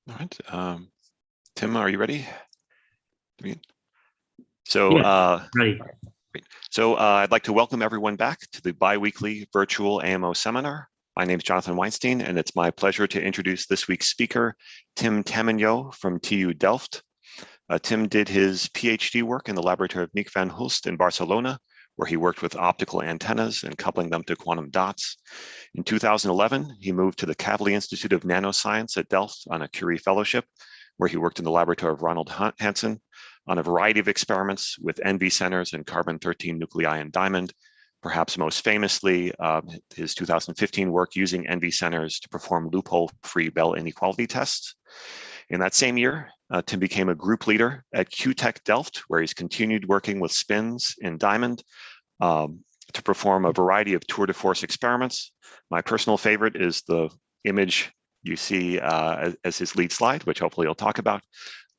All right. Tim, are you ready? So, yes, ready. Great. So I'd like to welcome everyone back to the bi-weekly virtual AMO seminar. My name is Jonathan Weinstein, and it's my pleasure to introduce this week's speaker, Tim Taminiau from TU Delft. Tim did his PhD work in the laboratory of Nick van Hulst in Barcelona, where he worked with optical antennas and coupling them to quantum dots. In 2011, he moved to the Kavli Institute of Nanoscience at Delft on a Curie Fellowship, where he worked in the laboratory of Ronald Hansen on a variety of experiments with NV centers and carbon-13 nuclei in diamond, perhaps most famously his 2015 work using NV centers to perform loophole-free Bell inequality tests. In that same year, Tim became a group leader at QTech Delft, where he's continued working with spins in diamond to perform a variety of tour de force experiments. My personal favorite is the image you see as his lead slide, which hopefully he'll talk about.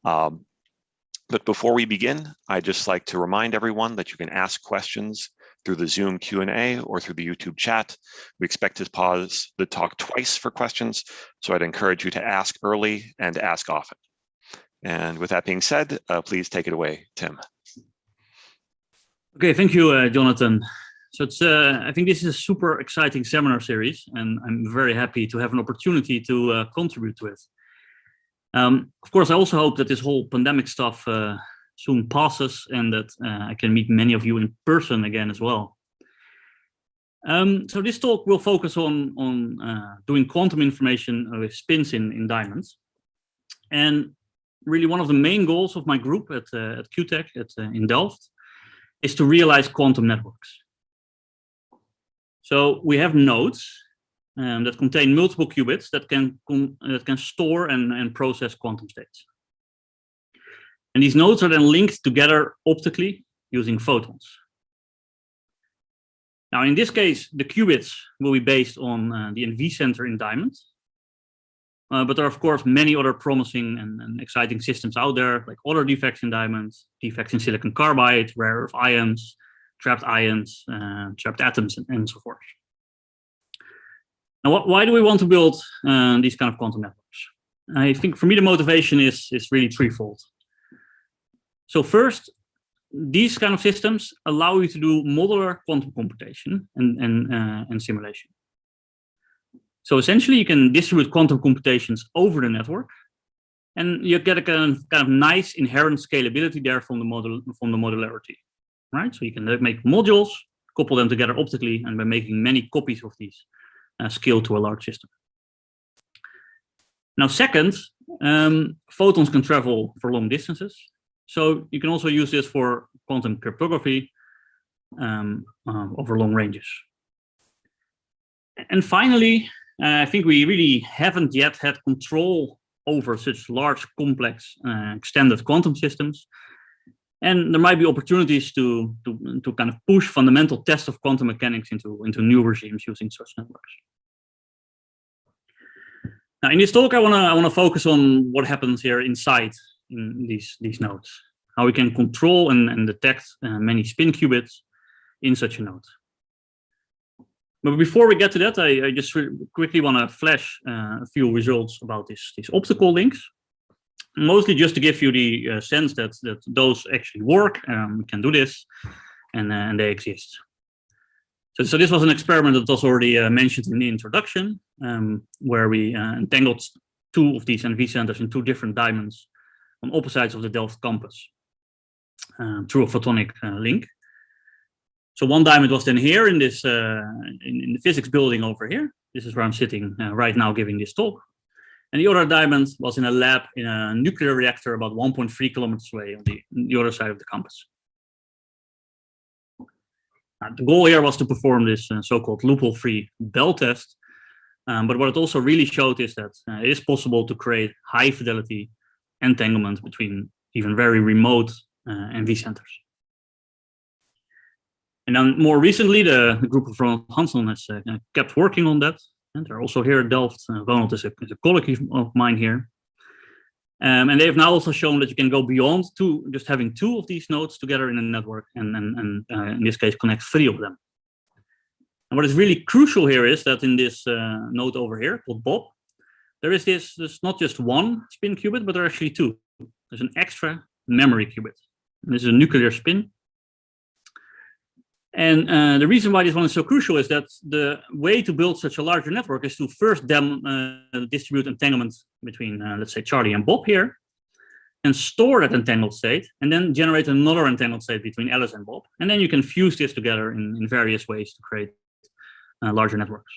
But before we begin, I'd just like to remind everyone that you can ask questions through the Zoom Q&A or through the YouTube chat. We expect to pause the talk twice for questions, so I'd encourage you to ask early and ask often. And with that being said, please take it away, Tim. Okay, thank you, Jonathan. So I think this is a super exciting seminar series, and I'm very happy to have an opportunity to contribute to it. Of course, I also hope that this whole pandemic stuff soon passes and that I can meet many of you in person again as well. So this talk will focus on doing quantum information with spins in diamonds. And really one of the main goals of my group at QTech in Delft is to realize quantum networks. So we have nodes that contain multiple qubits that can store and process quantum states. And these nodes are then linked together optically using photons. Now, in this case, the qubits will be based on the NV center in diamonds. But there are, of course, many other promising and exciting systems out there, like other defects in diamonds, defects in silicon carbide, rare earth ions, trapped atoms, and so forth. Now, why do we want to build these kind of quantum networks? I think for me, the motivation is really threefold. So first, these kind of systems allow you to do modular quantum computation and simulation. So essentially, you can distribute quantum computations over the network, and you get a kind of nice inherent scalability there from the modularity, right? So you can make modules, couple them together optically, and by making many copies of these, scale to a large system. Now, second, photons can travel for long distances, so you can also use this for quantum cryptography over long ranges. And finally, I think we really haven't yet had control over such large, complex, extended quantum systems. And there might be opportunities to kind of push fundamental tests of quantum mechanics into new regimes using such networks. Now, in this talk, I want to focus on what happens here inside in these nodes, how we can control and detect many spin qubits in such a node. But before we get to that, I just quickly want to flash a few results about these optical links, mostly just to give you the sense that those actually work, we can do this, and they exist. So this was an experiment that was already mentioned in the introduction, where we entangled two of these NV centers in two different diamonds on opposite sides of the Delft campus through a photonic link. So one diamond was then here in this in the physics building over here. This is where I'm sitting right now giving this talk. And the other diamond was in a lab in a nuclear reactor about 1.3 kilometers away on the other side of the campus. The goal here was to perform this so-called loophole-free Bell test. But what it also really showed is that it is possible to create high-fidelity entanglement between even very remote NV centers. And then more recently, the group of Ronald Hansen has kept working on that. And they're also here at Delft. Ronald is a colleague of mine here. And they have now also shown that you can go beyond just having two of these nodes together in a network, and in this case, connect three of them. And what is really crucial here is that in this node over here, called Bob, there's not just one spin qubit, but there are actually two. There's an extra memory qubit. And this is a nuclear spin. And the reason why this one is so crucial is that the way to build such a larger network is to first distribute entanglement between, let's say, Charlie and Bob here, and store that entangled state, and then generate another entangled state between Alice and Bob. And then you can fuse this together in various ways to create larger networks.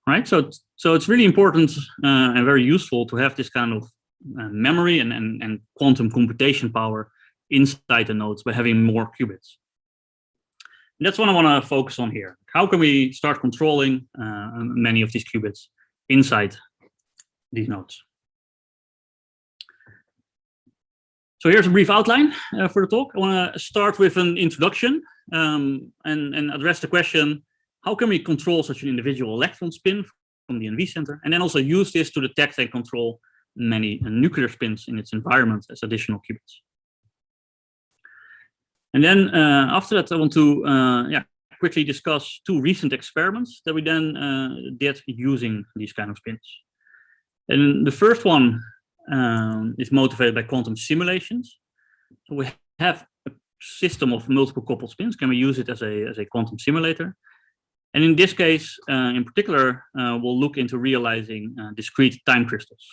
Right? So it's really important and very useful to have this kind of memory and quantum computation power inside the nodes by having more qubits. And that's what I want to focus on here. How can we start controlling many of these qubits inside these nodes? So here's a brief outline for the talk. I want to start with an introduction and address the question, how can we control such an individual electron spin from the NV center, and then also use this to detect and control many nuclear spins in its environment as additional qubits. And then after that, I want to quickly discuss two recent experiments that we then did using these kind of spins. And the first one is motivated by quantum simulations. So we have a system of multiple coupled spins. Can we use it as a quantum simulator? And in this case, in particular, we'll look into realizing discrete time crystals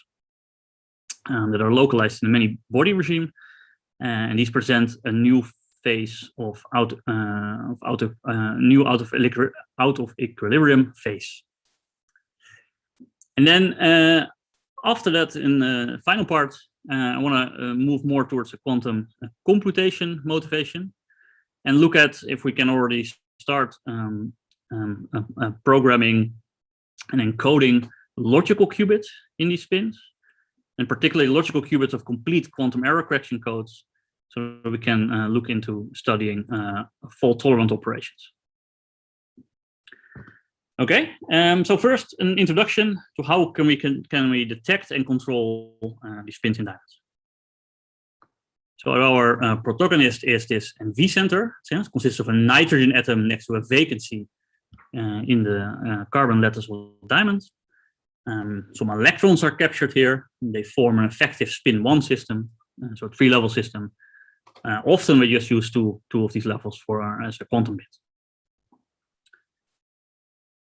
that are localized in a many-body regime, and these present a new phase of out of equilibrium phase. And then after that, in the final part, I want to move more towards a quantum computation motivation and look at if we can already start programming and encoding logical qubits in these spins, and particularly logical qubits of complete quantum error correction codes, so we can look into studying fault-tolerant operations. Okay, so first an introduction to how can we detect and control these spins in diamonds. So our protagonist is this NV center. It consists of a nitrogen atom next to a vacancy in the carbon lattice of diamonds. Some electrons are captured here. They form an effective spin-1 system, so a 3-level system. Often we just use two of these levels as a quantum bit.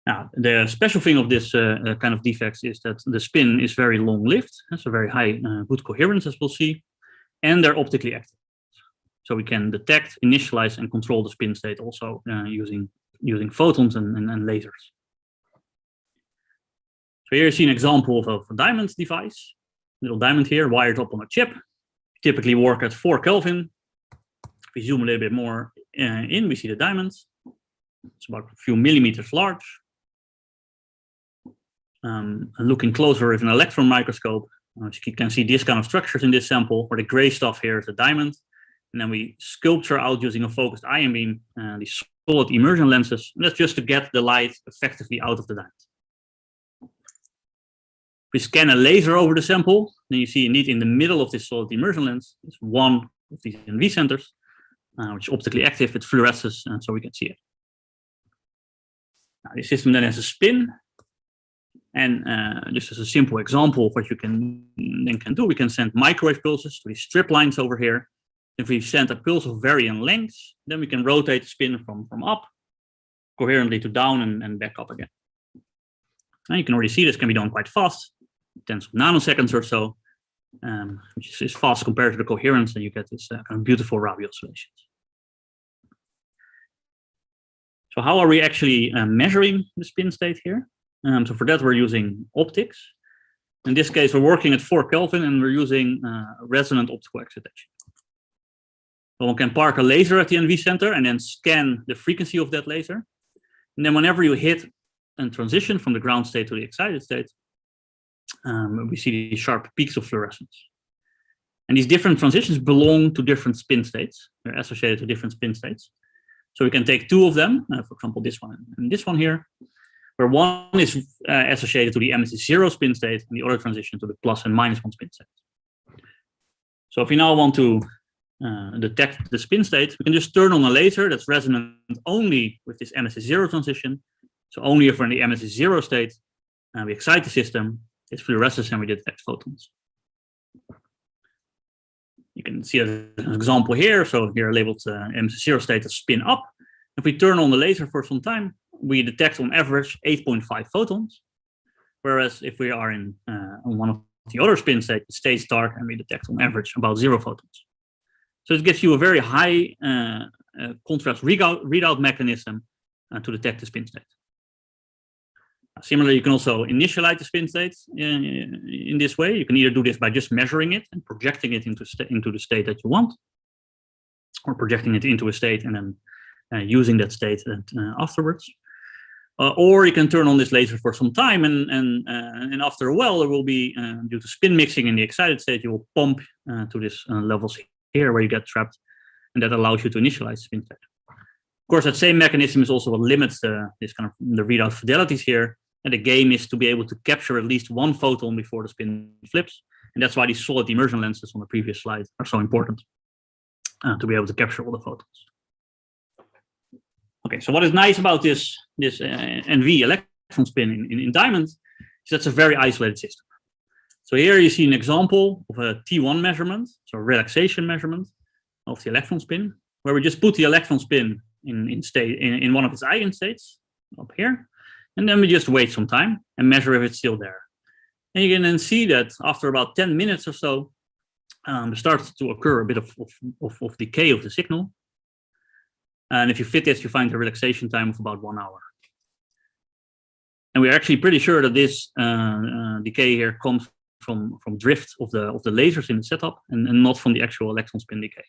Now, the special thing of this kind of defects is that the spin is very long-lived, so very high good coherence, as we'll see, and they're optically active. So we can detect, initialize, and control the spin state also using photons and lasers. So here you see an example of a diamond device, little diamond here wired up on a chip. Typically work at 4 Kelvin. If we zoom a little bit more in, we see the diamonds. It's about a few millimeters large. Looking closer with an electron microscope, you can see these kind of structures in this sample, where the gray stuff here is the diamond. And then we sculpture out using a focused ion beam these solid immersion lenses. And that's just to get the light effectively out of the diamond. If we scan a laser over the sample, then you see indeed in the middle of this solid immersion lens is one of these NV centers, which is optically active. It fluoresces, so we can see it. Now, the system then has a spin. And just as a simple example of what you can do, we can send microwave pulses to these strip lines over here. If we send a pulse of varying lengths, then we can rotate the spin from up coherently to down and back up again. And you can already see this can be done quite fast, tens of nanoseconds or so, which is fast compared to the coherence, and you get this kind of beautiful Rabi oscillations. So how are we actually measuring the spin state here? So for that, we're using optics. In this case, we're working at 4 Kelvin, and we're using resonant optical excitation. So one can park a laser at the NV center and then scan the frequency of that laser. And then whenever you hit a transition from the ground state to the excited state, we see these sharp peaks of fluorescence. And these different transitions belong to different spin states. They're associated to different spin states. So we can take 2 of them, for example, this one and this one here, where one is associated to the -0 spin state and the other transition to the +1 and -1 spin state. So if we now want to detect the spin state, we can just turn on a laser that's resonant only with this -0 transition. So only if we're in the -0 state, we excite the system, it fluoresces and we detect photons. You can see an example here. So here labeled M0 state as spin up. If we turn on the laser for some time, we detect on average 8.5 photons. Whereas if we are in on one of the other spin states, it stays dark and we detect on average about 0 photons. So it gives you a very high contrast readout mechanism to detect the spin state. Similarly, you can also initialize the spin state in this way. You can either do this by just measuring it and projecting it into the state that you want, or projecting it into a state and then using that state afterwards. Or you can turn on this laser for some time, and after a while, there will be, due to spin mixing in the excited state, you will pump to this levels here where you get trapped, and that allows you to initialize the spin state. Of course, that same mechanism is also what limits this kind of the readout fidelities here. And the game is to be able to capture at least 1 photon before the spin flips. And that's why these solid immersion lenses on the previous slide are so important to be able to capture all the photons. Okay, so what is nice about this NV electron spin in diamond is that's a very isolated system. So here you see an example of a T1 measurement, so a relaxation measurement of the electron spin, where we just put the electron spin in one of its eigenstates up here. And then we just wait some time and measure if it's still there. And you can then see that after about 10 minutes or so, there starts to occur a bit of decay of the signal. And if you fit this, you find a relaxation time of about 1 hour. And we're actually pretty sure that this decay here comes from drift of the lasers in the setup and not from the actual electron spin decay.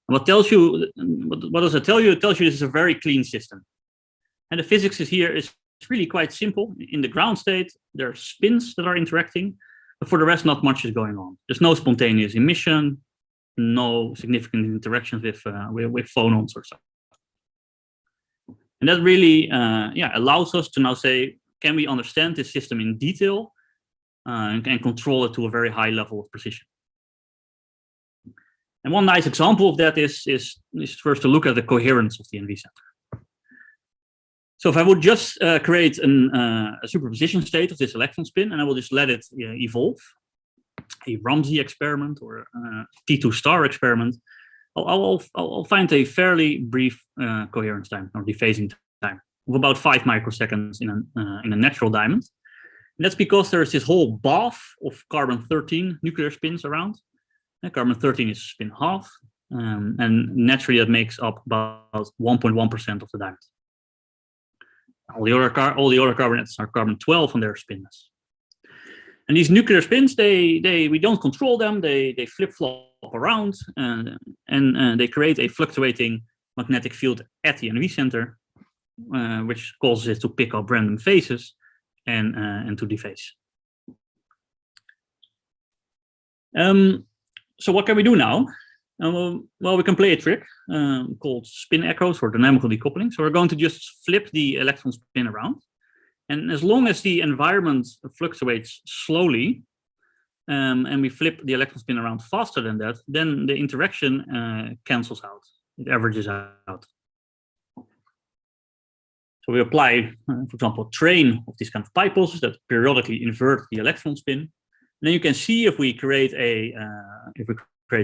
And what tells you, what does it tell you? It tells you this is a very clean system. And the physics here is really quite simple. In the ground state, there are spins that are interacting, but for the rest, not much is going on. There's no spontaneous emission, no significant interactions with phonons or so. And that really allows us to now say, can we understand this system in detail and control it to a very high level of precision? And one nice example of that is first to look at the coherence of the NV center. So if I would just create a superposition state of this electron spin, and I will just let it evolve, a Ramsey experiment or a T2 star experiment, I'll find a fairly brief coherence time or dephasing time of about 5 microseconds in a natural diamond. And that's because there's this whole bath of carbon-13 nuclear spins around. Carbon-13 is spin half, and naturally that makes up about 1.1% of the diamond. All the other carbonets are carbon-12 on their spins. And these nuclear spins, we don't control them. They flip-flop around, and they create a fluctuating magnetic field at the NV center, which causes it to pick up random phases and to dephase. So what can we do now? Well, we can play a trick called spin echoes or dynamical decoupling. So we're going to just flip the electron spin around. And as long as the environment fluctuates slowly, and we flip the electron spin around faster than that, then the interaction cancels out. It averages out. So we apply, for example, a train of these kind of pi pulses that periodically invert the electron spin. And then you can see if we create a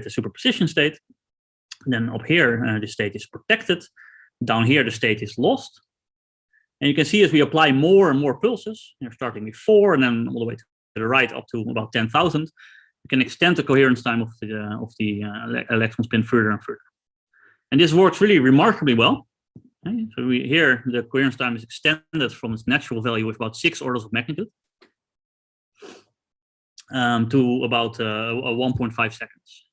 superposition state, then up here the state is protected. Down here the state is lost. And you can see as we apply more and more pulses, starting with 4 and then all the way to the right up to about 10,000, we can extend the coherence time of the electron spin further and further. And this works really remarkably well. Okay? So here the coherence time is extended from its natural value with about 6 orders of magnitude to about 1.5 seconds.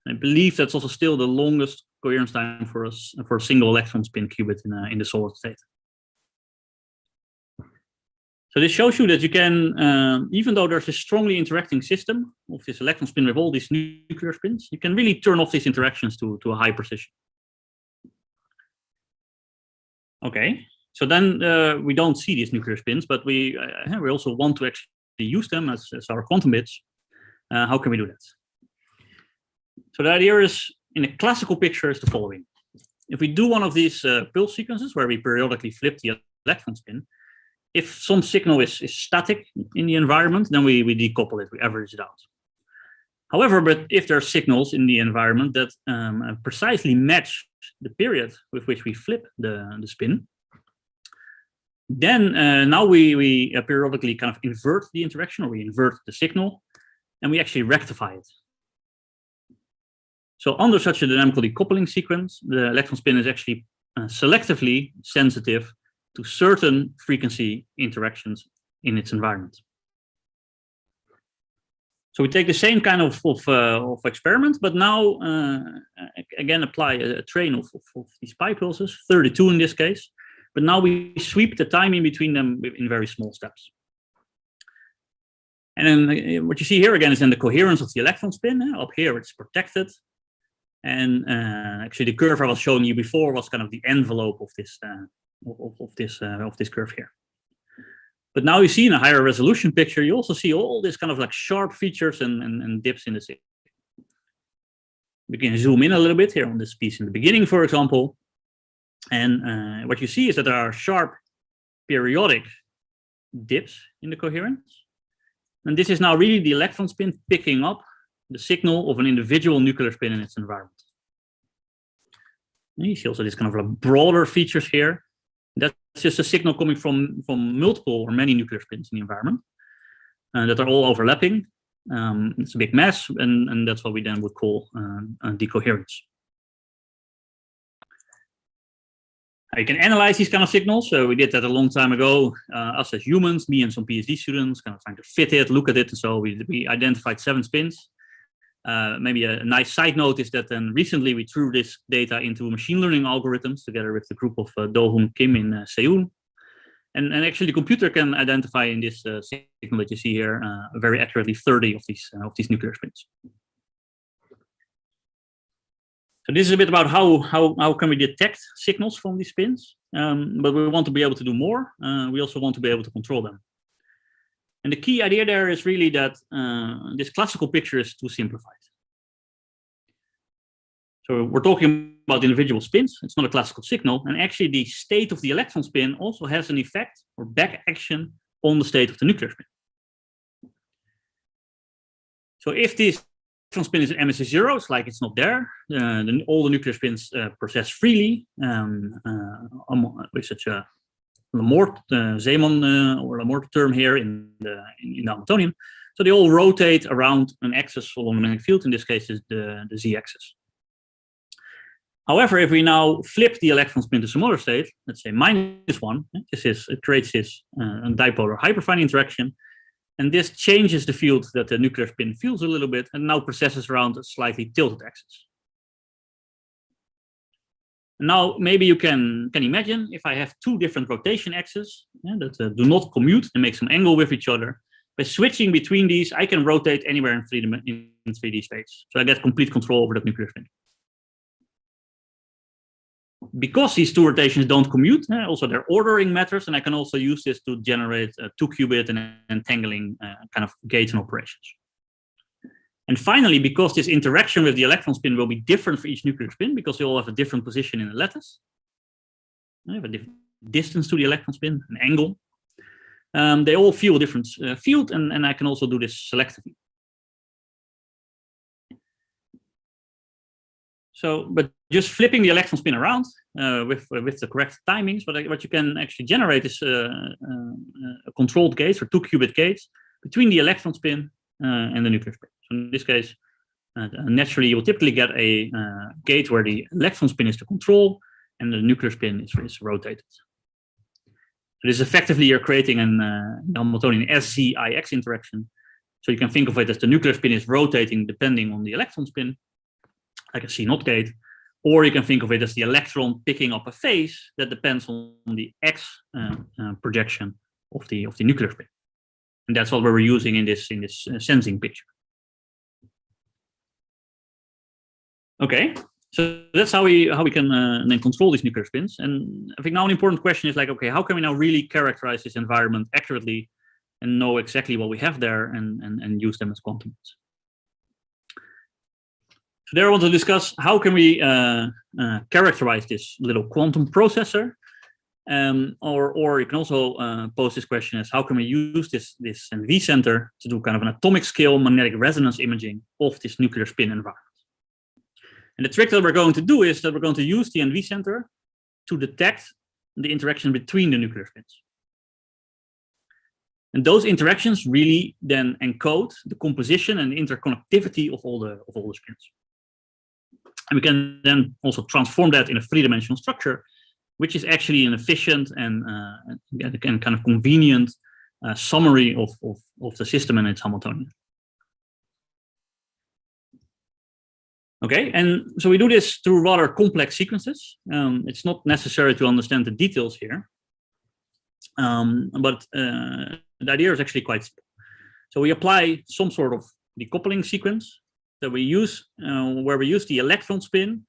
I believe that's also still the longest coherence time for a single electron spin qubit in the solid state. So this shows you that you can, even though there's a strongly interacting system of this electron spin with all these nuclear spins, you can really turn off these interactions to a high precision. Okay, so then we don't see these nuclear spins, but we also want to actually use them as our quantum bits. How can we do that? So the idea is, in a classical picture, is the following. If we do one of these pulse sequences where we periodically flip the electron spin, if some signal is static in the environment, then we decouple it, we average it out. However, but if there are signals in the environment that precisely match the period with which we flip the spin, then now we periodically kind of invert the interaction, or we invert the signal, and we actually rectify it. So under such a dynamical decoupling sequence, the electron spin is actually selectively sensitive to certain frequency interactions in its environment. So we take the same kind of experiment, but now again apply a train of these pi pulses, 32 in this case. But now we sweep the time in between them in very small steps. And then what you see here again is then the coherence of the electron spin. Up here it's protected, and actually the curve I was showing you before was kind of the envelope of this curve here. But now you see in a higher resolution picture, you also see all this kind of like sharp features and dips in the signal. We can zoom in a little bit here on this piece in the beginning, for example. And what you see is that there are sharp periodic dips in the coherence. And this is now really the electron spin picking up the signal of an individual nuclear spin in its environment. And you see also this kind of like broader features here. That's just a signal coming from multiple or many nuclear spins in the environment that are all overlapping. It's a big mass, and that's what we then would call decoherence. You can analyze these kind of signals. So we did that a long time ago. Us as humans, me and some PhD students, kind of trying to fit it, look at it. And so we identified 7 spins. Maybe a nice side note is that then recently we threw this data into machine learning algorithms together with the group of Do-Hoon Kim in Seoul. And actually the computer can identify in this signal that you see here very accurately 30 of these nuclear spins. So this is a bit about how can we detect signals from these spins, but we want to be able to do more. We also want to be able to control them. And the key idea there is really that this classical picture is too simplified. So we're talking about individual spins. It's not a classical signal. And actually the state of the electron spin also has an effect or back action on the state of the nuclear spin. So if this electron spin is at MSE0, it's like it's not there. Then all the nuclear spins process freely with such a Lamort, Zeeman or Lamort term here in the Hamiltonian. So they all rotate around an axis along the magnetic field. In this case, is the z-axis. However, if we now flip the electron spin to some other state, let's say -1, it creates this dipolar hyperfine interaction, and this changes the field that the nuclear spin feels a little bit, and now processes around a slightly tilted axis. Now, maybe you can imagine if I have 2 different rotation axes that do not commute and make some angle with each other. By switching between these, I can rotate anywhere in 3D space. So I get complete control over that nuclear spin. Because these 2 rotations don't commute, also their ordering matters, and I can also use this to generate 2-qubit and entangling kind of gates and operations. And finally, because this interaction with the electron spin will be different for each nuclear spin, because they all have a different position in the lattice, they have a different distance to the electron spin, an angle, they all feel a different field, and I can also do this selectively. So, but just flipping the electron spin around with the correct timings, what you can actually generate is a controlled gate, or 2-qubit gates, between the electron spin and the nuclear spin. So in this case, naturally, you will typically get a gate where the electron spin is the control and the nuclear spin is rotated. So this effectively, you're creating an Hamiltonian SZ-IX interaction. So you can think of it as the nuclear spin is rotating depending on the electron spin, like a C0 gate, or you can think of it as the electron picking up a phase that depends on the X projection of the nuclear spin. And that's what we're using in this sensing picture. Okay, so that's how we can then control these nuclear spins. And I think now an important question is like, okay, how can we now really characterize this environment accurately and know exactly what we have there and use them as quantum bits? So there I want to discuss how can we characterize this little quantum processor. Or you can also pose this question as, how can we use this NV center to do kind of an atomic scale magnetic resonance imaging of this nuclear spin environment? And the trick that we're going to do is that we're going to use the NV center to detect the interaction between the nuclear spins. And those interactions really then encode the composition and interconnectivity of all the spins. And we can then also transform that in a three-dimensional structure, which is actually an efficient and kind of convenient summary of the system and its Hamiltonian. Okay, and so we do this through rather complex sequences. It's not necessary to understand the details here, but the idea is actually quite simple. So we apply some sort of decoupling sequence that we use, where we use the electron spin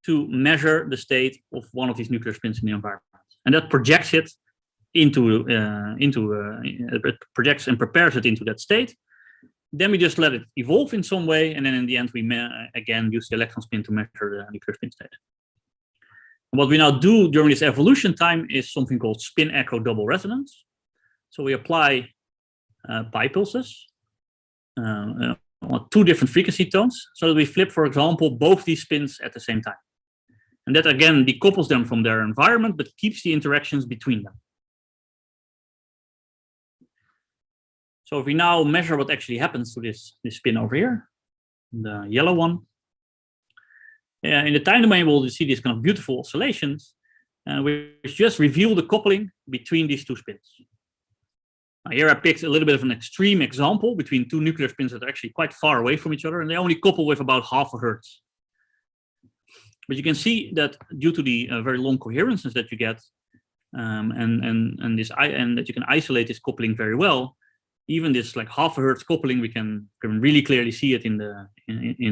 to measure the state of one of these nuclear spins in the environment, and that projects it it projects and prepares it into that state. Then we just let it evolve in some way, and then in the end we again use the electron spin to measure the nuclear spin state. And what we now do during this evolution time is something called spin echo double resonance. So we apply pi pulses on two different frequency tones, so that we flip, for example, both these spins at the same time. And that again decouples them from their environment, but keeps the interactions between them. So if we now measure what actually happens to this spin over here, the yellow one, in the time domain we'll see these kind of beautiful oscillations, which just reveal the coupling between these two spins. Now here I picked a little bit of an extreme example between two nuclear spins that are actually quite far away from each other, and they only couple with about half a hertz. But you can see that due to the very long coherences that you get, and that you can isolate this coupling very well, even this like half a hertz coupling, we can really clearly see it in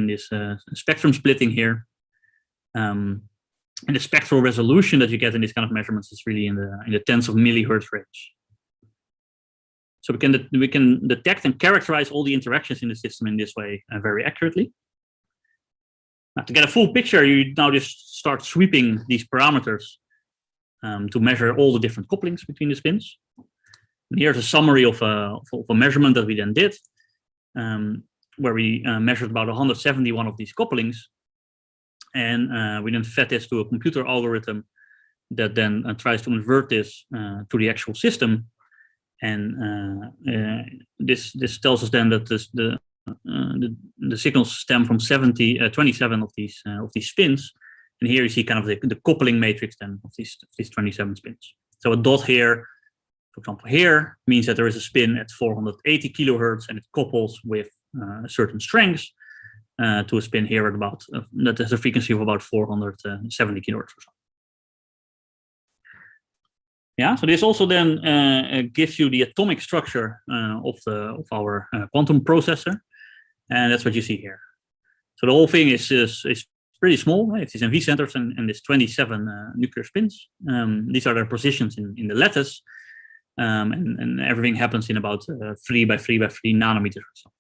this spectrum splitting here. And the spectral resolution that you get in these kind of measurements is really in the tens of millihertz range. So we can detect and characterize all the interactions in the system in this way very accurately. Now, to get a full picture, you now just start sweeping these parameters to measure all the different couplings between the spins. And here's a summary of a measurement that we then did, where we measured about 171 of these couplings. And we then fed this to a computer algorithm that then tries to invert this to the actual system. And this tells us then that the signals stem from 27 of these spins. And here you see kind of the coupling matrix then of these 27 spins. So a dot here, for example, here means that there is a spin at 480 kilohertz and it couples with certain strengths to a spin here at about, that has a frequency of about 470 kilohertz or so. Yeah, so this also then gives you the atomic structure of our quantum processor, and that's what you see here. So the whole thing is pretty small. It's these NV centers and this 27 nuclear spins. These are their positions in the lattice, and everything happens in about 3 by 3 by 3 nanometers or so.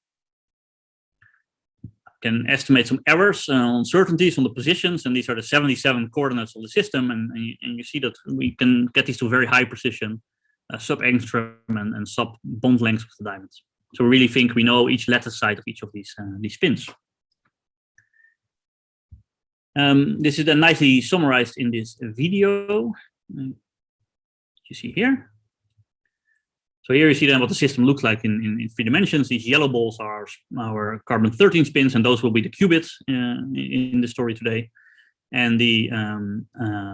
Can estimate some errors, uncertainties on the positions, and these are the 77 coordinates of the system, and you see that we can get these to very high precision, sub-angstrom and sub-bond lengths of the diamonds. So we really think we know each lattice side of each of these spins. This is then nicely summarized in this video you see here. So here you see then what the system looks like in 3 dimensions. These yellow balls are our carbon-13 spins, and those will be the qubits in the story today. And the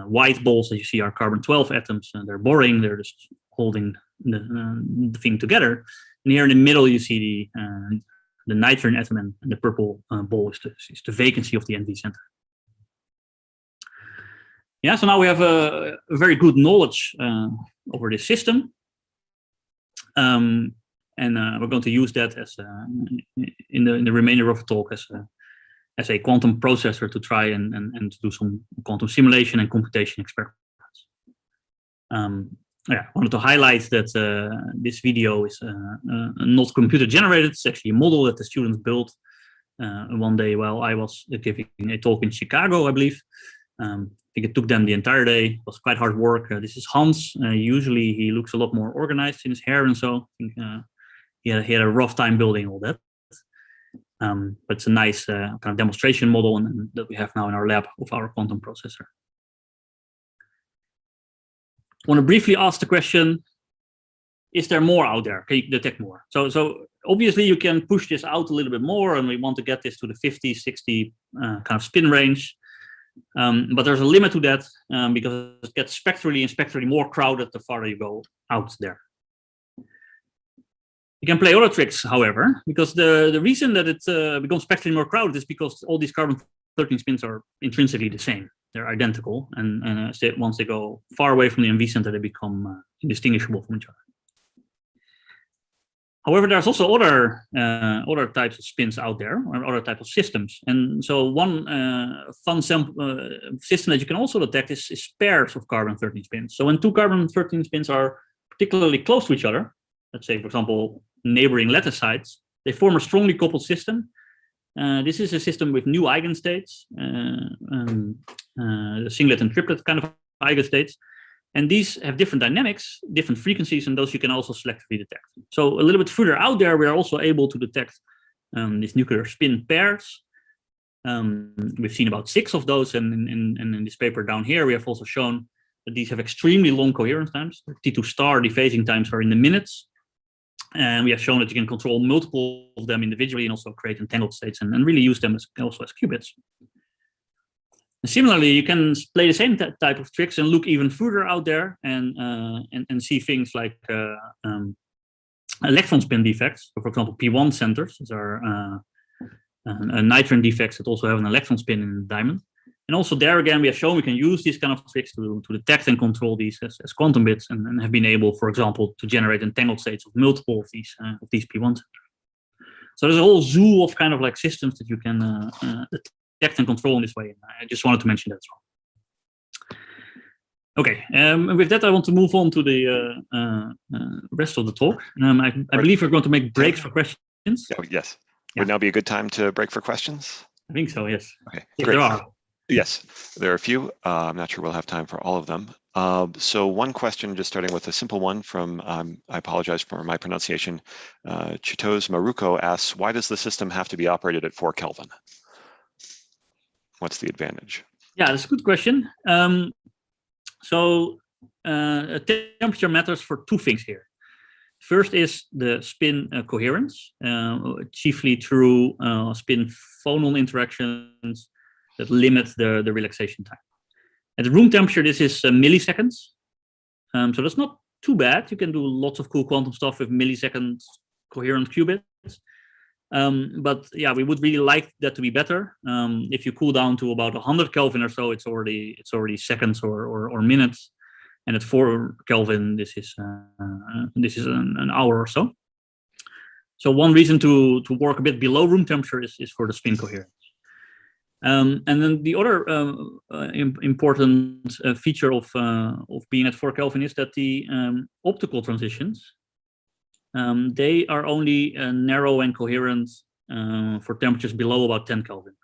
white balls that you see are carbon-12 atoms. And they're boring. They're just holding the thing together. And here in the middle you see the nitrogen atom, and the purple ball is the vacancy of the NV center. Yeah, so now we have a very good knowledge over this system. And we're going to use that as in the remainder of the talk as a quantum processor to try and to do some quantum simulation and computation experiments. Yeah, I wanted to highlight that this video is not computer generated. It's actually a model that the students built one day while I was giving a talk in Chicago, I believe. I think it took them the entire day. It was quite hard work. This is Hans. Usually he looks a lot more organized in his hair and so. I think, he had a rough time building all that. But it's a nice kind of demonstration model and that we have now in our lab of our quantum processor. I want to briefly ask the question, is there more out there? Can you detect more? So obviously you can push this out a little bit more, and we want to get this to the 50, 60 kind of spin range. But there's a limit to that because it gets spectrally more crowded the farther you go out there. You can play other tricks, however, because the reason that it becomes spectrally more crowded is because all these carbon-13 spins are intrinsically the same. They're identical, and once they go far away from the MV center, they become indistinguishable from each other. However, there's also other types of spins out there, or other types of systems. And so one fun system that you can also detect is pairs of carbon-13 spins. So when two carbon-13 spins are particularly close to each other, let's say, for example, neighboring lattice sites, they form a strongly coupled system. This is a system with new eigenstates, the singlet and triplet kind of eigenstates. And these have different dynamics, different frequencies, and those you can also selectively detect. So a little bit further out there, we are also able to detect these nuclear spin pairs. We've seen about 6 of those, and in this paper down here, we have also shown that these have extremely long coherence times. T2 star dephasing times are in the minutes. And we have shown that you can control multiple of them individually and also create entangled states and really use them also as qubits. And similarly, you can play the same type of tricks and look even further out there and see things like electron spin defects. So for example, P1 centers. These are nitrogen defects that also have an electron spin in the diamond. And also there again, we have shown we can use these kind of tricks to detect and control these as quantum bits, and have been able, for example, to generate entangled states of multiple of these P1 centers. So there's a whole zoo of kind of like systems that you can detect and control in this way. And I just wanted to mention that as well. Okay, and with that, I want to move on to the rest of the talk. I believe we're going to make breaks for questions. Oh, yes. Would now be a good time to break for questions? I think so, yes. Okay, if great. there are. Yes, there are a few. I'm not sure we'll have time for all of them. So one question, just starting with a simple one from, I apologize for my pronunciation, Chitos Maruko asks, why does the system have to be operated at 4 Kelvin? What's the advantage? Yeah, that's a good question. Temperature matters for 2 things here. First is the spin coherence, chiefly through spin phonon interactions that limit the relaxation time. At room temperature, this is milliseconds. So that's not too bad. You can do lots of cool quantum stuff with millisecond coherent qubits. But yeah, we would really like that to be better. If you cool down to about 100 Kelvin or so, it's already seconds or minutes. And at 4 Kelvin, this is an hour or so. So one reason to work a bit below room temperature is for the spin coherence. And then the other important feature of being at 4 Kelvin is that the optical transitions, they are only narrow and coherent for temperatures below about 10 Kelvin.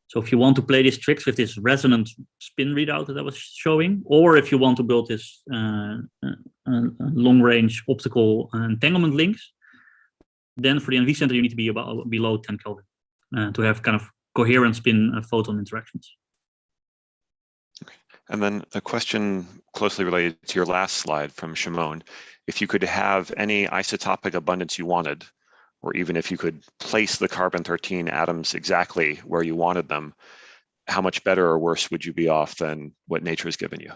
So if you want to play these tricks with this resonant spin readout that I was showing, or if you want to build this long-range optical entanglement links, then for the NV center, you need to be about below 10 Kelvin to have kind of coherent spin photon interactions. Okay. And then a question closely related to your last slide from Shimon. If you could have any isotopic abundance you wanted, or even if you could place the carbon-13 atoms exactly where you wanted them, how much better or worse would you be off than what nature has given you?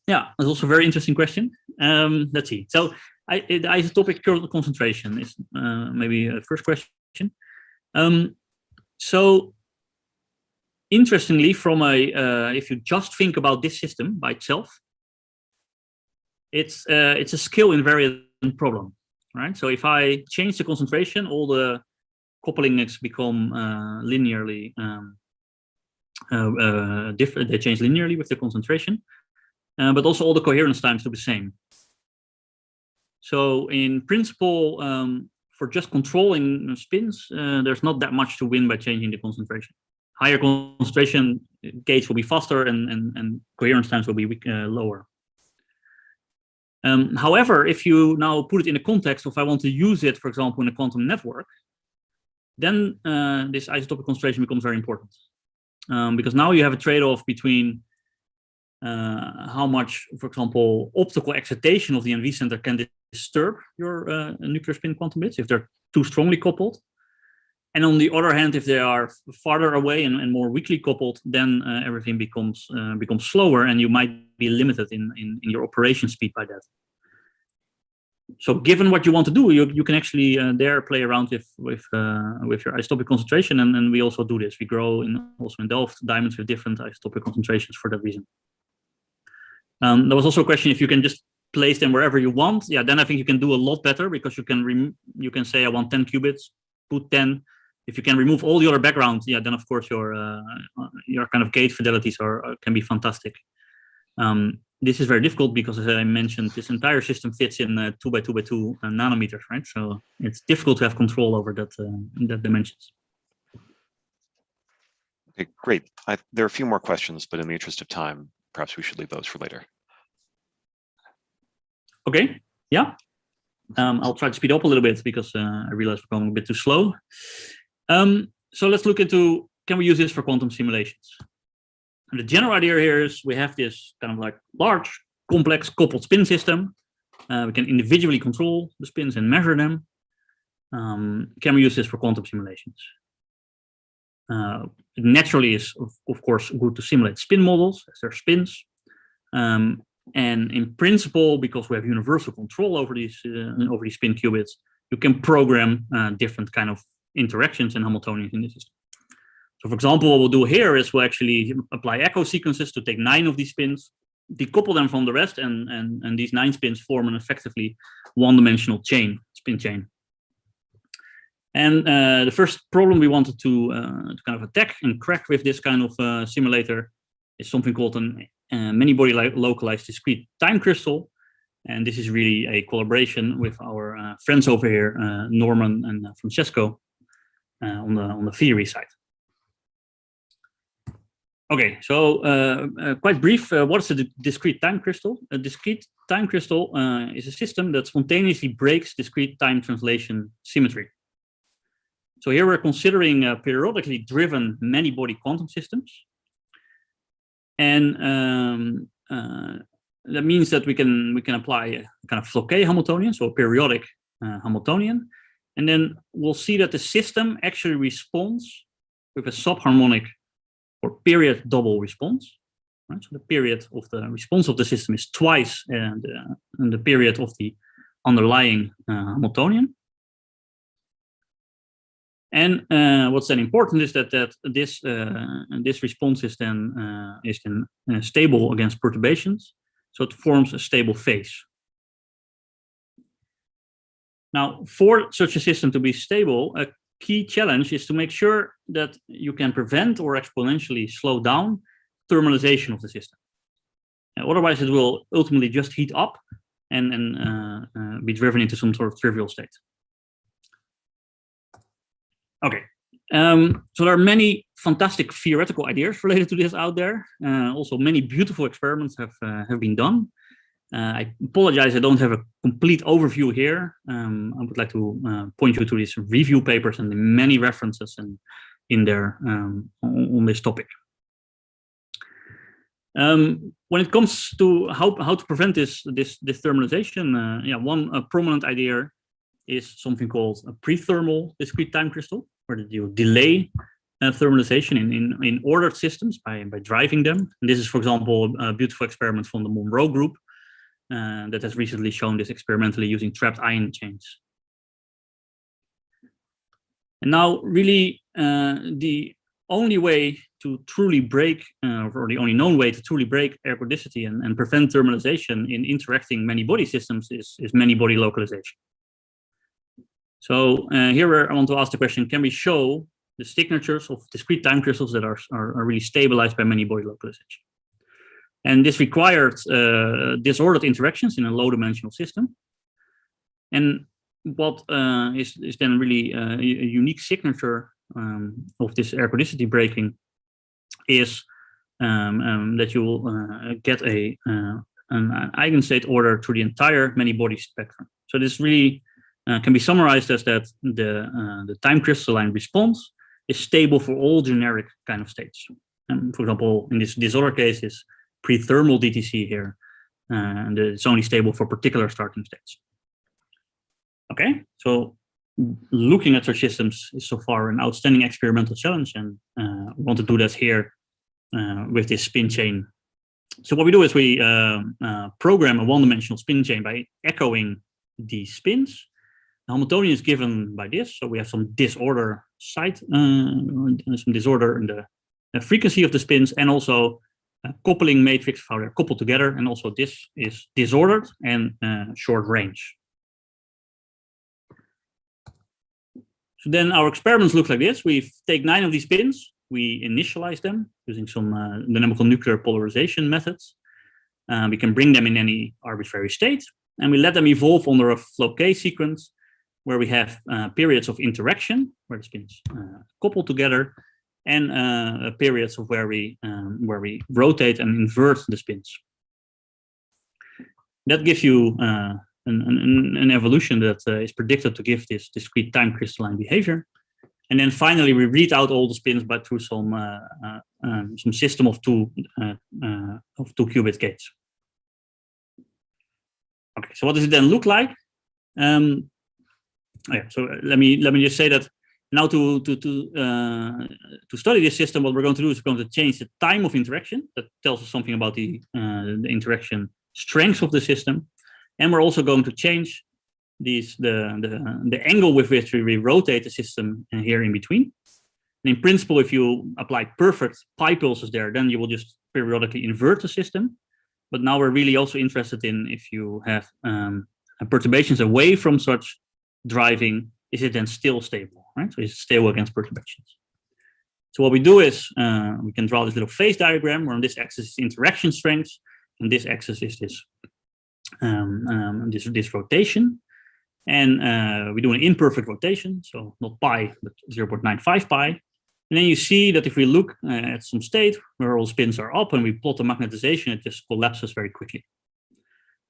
Yeah, that's also a very interesting question. Let's see. So the isotopic concentration is maybe a first question. So interestingly, from if you just think about this system by itself, it's a scale invariant problem, right? So if I change the concentration, all the couplings become linearly different. They change linearly with the concentration, but also all the coherence times do the same. So in principle, for just controlling spins, there's not that much to win by changing the concentration. higher concentration gates will be faster and coherence times will be lower. However, if you now put it in the context of I want to use it, for example, in a quantum network, then this isotopic concentration becomes very important. Because now you have a trade-off between how much, for example, optical excitation of the NV center can disturb your nuclear spin quantum bits if they're too strongly coupled. And on the other hand, if they are farther away and more weakly coupled, then everything becomes slower, and you might be limited in your operation speed by that. So, given what you want to do, you can actually there play around with your isotopic concentration, and we also do this. We grow also in Delft diamonds with different isotopic concentrations for that reason. There was also a question if you can just place them wherever you want. Yeah, then I think you can do a lot better, because you can say I want 10 qubits, put 10. If you can remove all the other background, yeah, then of course your kind of gate fidelities can be fantastic. This is very difficult because, as I mentioned, this entire system fits in 2 by 2 by 2 nanometers, right? So it's difficult to have control over that dimensions. Okay, great. There are a few more questions, but in the interest of time, perhaps we should leave those for later. Okay, yeah. I'll try to speed up a little bit because I realize we're going a bit too slow. So let's look into, can we use this for quantum simulations? And the general idea here is we have this kind of like large, complex coupled spin system. We can individually control the spins and measure them. Can we use this for quantum simulations? It naturally is, of course, good to simulate spin models as their spins. And in principle, because we have universal control over these spin qubits, you can program different kind of interactions and Hamiltonians in the system. So, for example, what we'll do here is we'll actually apply echo sequences to take 9 of these spins, decouple them from the rest, and these 9 spins form an effectively one-dimensional spin chain. And the first problem we wanted to kind of attack and crack with this kind of simulator is something called an many-body localized discrete time crystal. And this is really a collaboration with our friends over here, Norman and Francesco, on the theory side. Okay, so quite brief, what is a discrete time crystal? A discrete time crystal is a system that spontaneously breaks discrete time translation symmetry. So here we're considering periodically driven many-body quantum systems. And that means that we can apply a kind of Floquet Hamiltonian, so a periodic Hamiltonian. And then we'll see that the system actually responds with a subharmonic or period double response. Right? So the period of the response of the system is twice the period of the underlying Hamiltonian. And what's then important is that this response is then stable against perturbations, so it forms a stable phase. Now, for such a system to be stable, a key challenge is to make sure that you can prevent or exponentially slow down thermalization of the system. Otherwise, it will ultimately just heat up and be driven into some sort of trivial state. Okay, so there are many fantastic theoretical ideas related to this out there. Also, many beautiful experiments have been done. I apologize, I don't have a complete overview here. I would like to point you to these review papers and the many references in there on this topic. When it comes to how to prevent this thermalization, one prominent idea is something called a pre-thermal discrete time crystal, where you delay thermalization in ordered systems by driving them. And this is, for example, a beautiful experiment from the Monroe group that has recently shown this experimentally using trapped ion chains. And now, really, the only way to truly break, or the only known way to truly break ergodicity and prevent thermalization in interacting many-body systems is many-body localization. So here I want to ask the question, can we show the signatures of discrete time crystals that are really stabilized by many-body localization? And this required disordered interactions in a low-dimensional system. And what is then really a unique signature of this ergodicity breaking is that you will get an eigenstate order through the entire many-body spectrum. So this really can be summarized as that the time crystalline response is stable for all generic kind of states. And for example, in this other case is pre-thermal DTC here, and it's only stable for particular starting states. Okay, so looking at such systems is so far an outstanding experimental challenge, and we want to do that here with this spin chain. So what we do is we program a one-dimensional spin chain by echoing these spins. The Hamiltonian is given by this, so we have some disorder some disorder in the frequency of the spins, and also a coupling matrix of how they're coupled together, and also this is disordered and short range. So then our experiments look like this. We take 9 of these spins, we initialize them using some dynamical nuclear polarization methods. We can bring them in any arbitrary state, and we let them evolve under a Floquet sequence where we have periods of interaction, where the spins couple together, and periods of where we rotate and invert the spins. That gives you an evolution that is predicted to give this discrete time crystalline behavior. And then finally, we read out all the spins, but through some system of two qubit gates. Okay, so what does it then look like? Yeah, so let me just say that now to study this system, what we're going to do is we're going to change the time of interaction. That tells us something about the interaction strength of the system, and we're also going to change the angle with which we rotate the system here in between. And in principle, if you apply perfect pi pulses there, then you will just periodically invert the system. But now we're really also interested in if you have perturbations away from such driving, is it then still stable, right? So is it stable against perturbations? So what we do is we can draw this little phase diagram where on this axis is interaction strength, and this axis is this rotation. And we do an imperfect rotation, so not pi, but 0.95 pi. And then you see that if we look at some state where all spins are up and we plot the magnetization, it just collapses very quickly.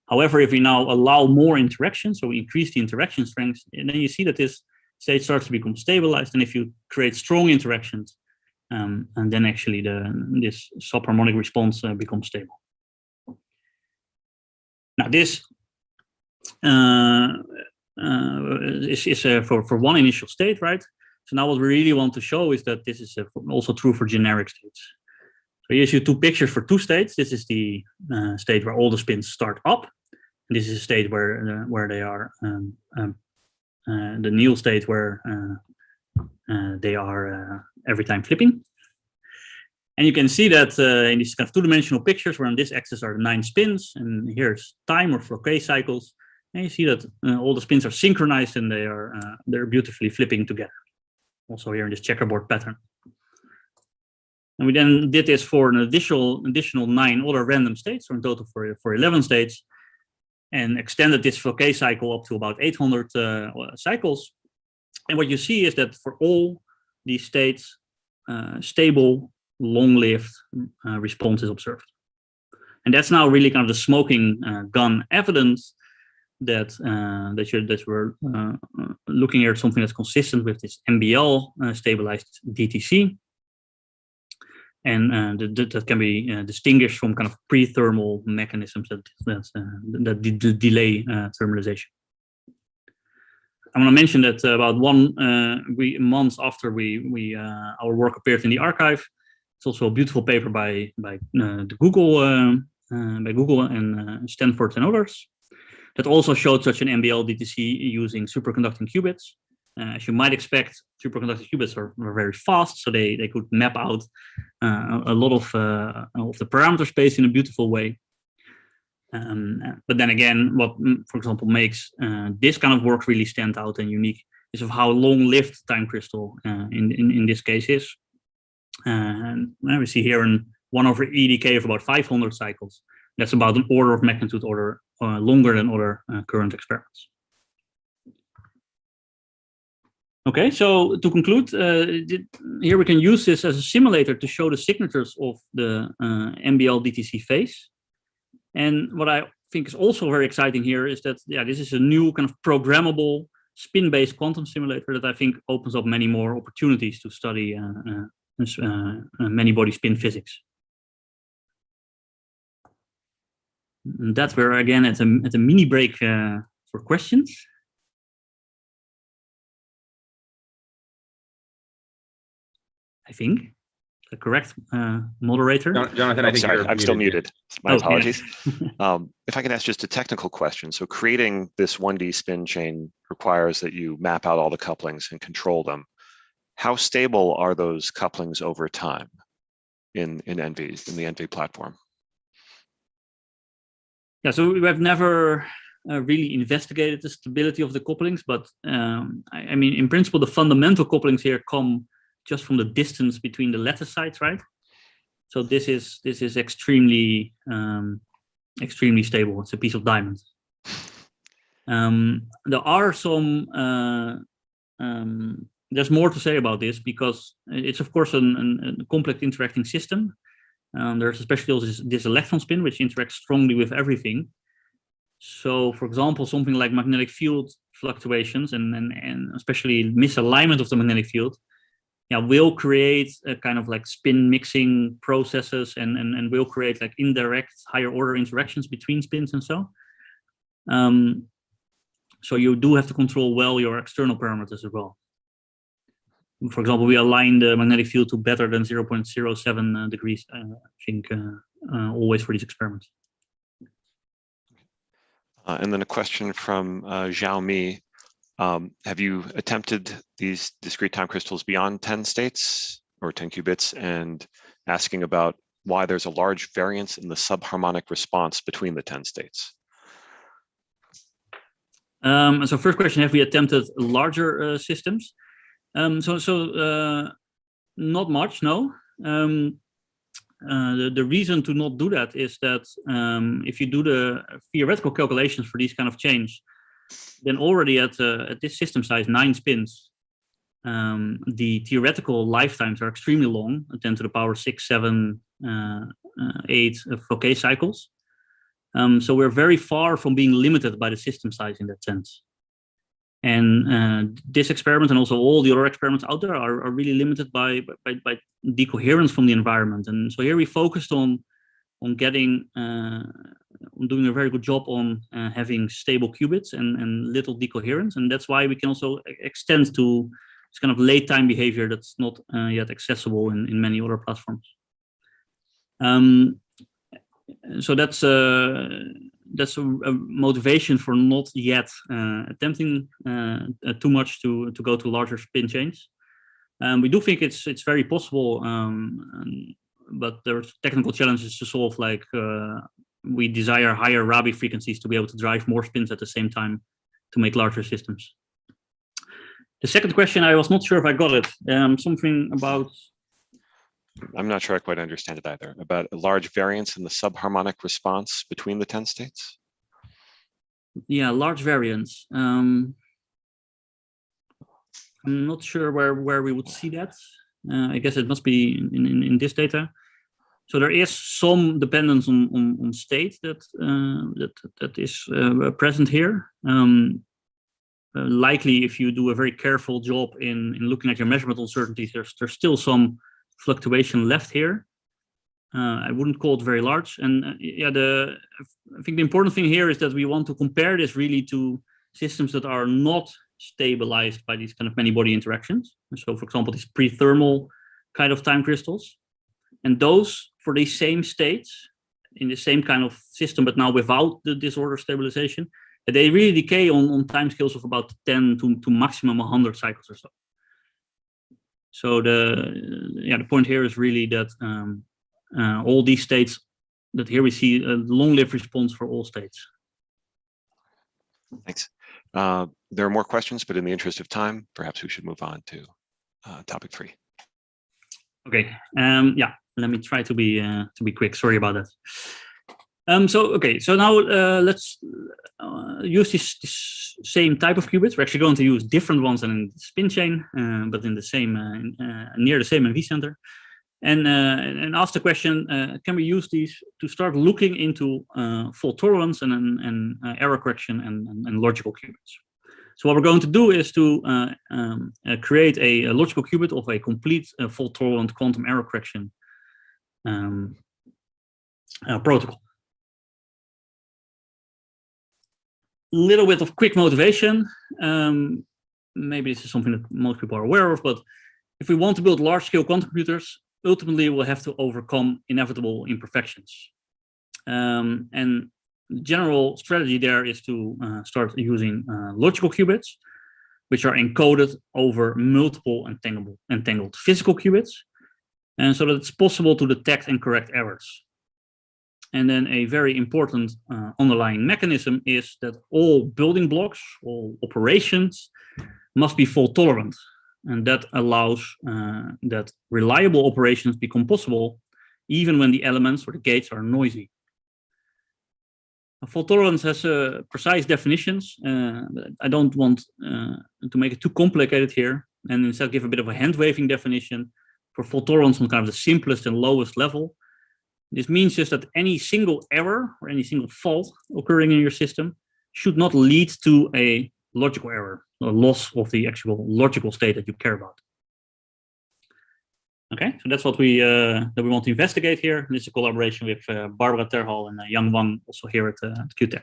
However, if we now allow more interaction, so we increase the interaction strength, and then you see that this state starts to become stabilized. And if you create strong interactions, and then actually this subharmonic response becomes stable. Now this is for one initial state, right? So now what we really want to show is that this is also true for generic states. So here's you 2 pictures for 2 states. This is the state where all the spins start up. And this is a state where they are the nil state where they are every time flipping. And you can see that in these kind of 2-dimensional pictures, where on this axis are 9 spins, and here's time or Floquet cycles. And you see that all the spins are synchronized and they're beautifully flipping together. Also here in this checkerboard pattern. And we then did this for an additional 9 other random states, so in total for 11 states, and extended this Floquet cycle up to about 800 cycles. And what you see is that for all these states, stable, long-lived response is observed. And that's now really kind of the smoking gun evidence that we're looking here at something that's consistent with this MBL stabilized DTC, and that can be distinguished from kind of pre-thermal mechanisms that delay thermalization. I want to mention that about 1 month after our work appeared in the archive, it's also a beautiful paper by Google and Stanford and others, that also showed such an MBL DTC using superconducting qubits. As you might expect, superconducting qubits are very fast, so they could map out a lot of the parameter space in a beautiful way. But then again, what, for example, makes this kind of work really stand out and unique is of how long-lived time crystal in this case is. And we see here in 1/e decay of about 500 cycles. That's about an order of magnitude longer than other current experiments. Okay, so to conclude, here we can use this as a simulator to show the signatures of the MBL DTC phase. And what I think is also very exciting here is that, yeah, this is a new kind of programmable spin-based quantum simulator that I think opens up many more opportunities to study many-body spin physics. And that's where, again, at a mini break for questions. I think the correct moderator. Jonathan, I think sorry, I'm still muted. My apologies. Yeah. If I can ask just a technical question. So creating this 1D spin chain requires that you map out all the couplings and control them. How stable are those couplings over time in the NV platform? Yeah, so we have never really investigated the stability of the couplings, but I mean, in principle, the fundamental couplings here come just from the distance between the lattice sites, right? So this is extremely extremely stable. It's a piece of diamond. There are some there's more to say about this because it's of course a complex interacting system. There's especially also this electron spin which interacts strongly with everything. So, for example, something like magnetic field fluctuations and especially misalignment of the magnetic field, yeah, will create a kind of like spin mixing processes and will create like indirect higher order interactions between spins and so. So you do have to control well your external parameters as well. For example, we align the magnetic field to better than 0.07 degrees, I think, always for these experiments. And then a question from Xiaomi. Have you attempted these discrete time crystals beyond 10 states or 10 qubits and asking about why there's a large variance in the subharmonic response between the 10 states? So first question, have we attempted larger systems? Not much, no. The reason to not do that is that if you do the theoretical calculations for these kind of chains, then already at this system size, 9 spins, the theoretical lifetimes are extremely long, 10 to the power 6, 7, 8 Fouquet cycles. So we're very far from being limited by the system size in that sense. And this experiment and also all the other experiments out there are really limited by decoherence from the environment. And so here we focused on getting on doing a very good job on having stable qubits and little decoherence, and that's why we can also extend to this kind of late time behavior that's not yet accessible in many other platforms. So that's a motivation for not yet attempting too much to go to larger spin chains. We do think it's very possible, but there's technical challenges to solve. Like we desire higher Rabi frequencies to be able to drive more spins at the same time to make larger systems. The second question, I was not sure if I got it. Something about. I'm not sure I quite understand it either. About a large variance in the subharmonic response between the 10 states? Yeah, large variance. I'm not sure where we would see that. I guess it must be in this data. So there is some dependence on state that is present here. Likely, if you do a very careful job in looking at your measurement uncertainties, there's still some fluctuation left here. I wouldn't call it very large. And yeah, I think the important thing here is that we want to compare this really to systems that are not stabilized by these kind of many-body interactions. So, for example, these pre-thermal kind of time crystals. And those, for these same states, in the same kind of system, but now without the disorder stabilization, they really decay on time scales of about 10 to maximum 100 cycles or so. So the point here is really that all these states, that here we see a long-lived response for all states. Thanks. There are more questions, but in the interest of time, perhaps we should move on to topic 3. Okay. Yeah. Let me try to be quick. Sorry about that. So now let's use this same type of qubits. We're actually going to use different ones than in the spin chain, but in the same near the same NV center. And ask the question: can we use these to start looking into fault tolerance and error correction and logical qubits? So what we're going to do is to create a logical qubit of a complete fault-tolerant quantum error correction protocol. Little bit of quick motivation. Maybe this is something that most people are aware of, but if we want to build large-scale quantum computers, ultimately we'll have to overcome inevitable imperfections. And the general strategy there is to start using logical qubits, which are encoded over multiple entangled physical qubits, and so that it's possible to detect and correct errors. And then a very important underlying mechanism is that all building blocks, all operations, must be fault tolerant. And that allows that reliable operations become possible even when the elements or the gates are noisy. Fault tolerance has precise definitions. I don't want to make it too complicated here, and instead give a bit of a hand-waving definition for fault tolerance on kind of the simplest and lowest level. This means just that any single error or any single fault occurring in your system should not lead to a logical error, a loss of the actual logical state that you care about. Okay, so that's what we want to investigate here. This is a collaboration with Barbara Terhal and Yang Wang, also here at QTech.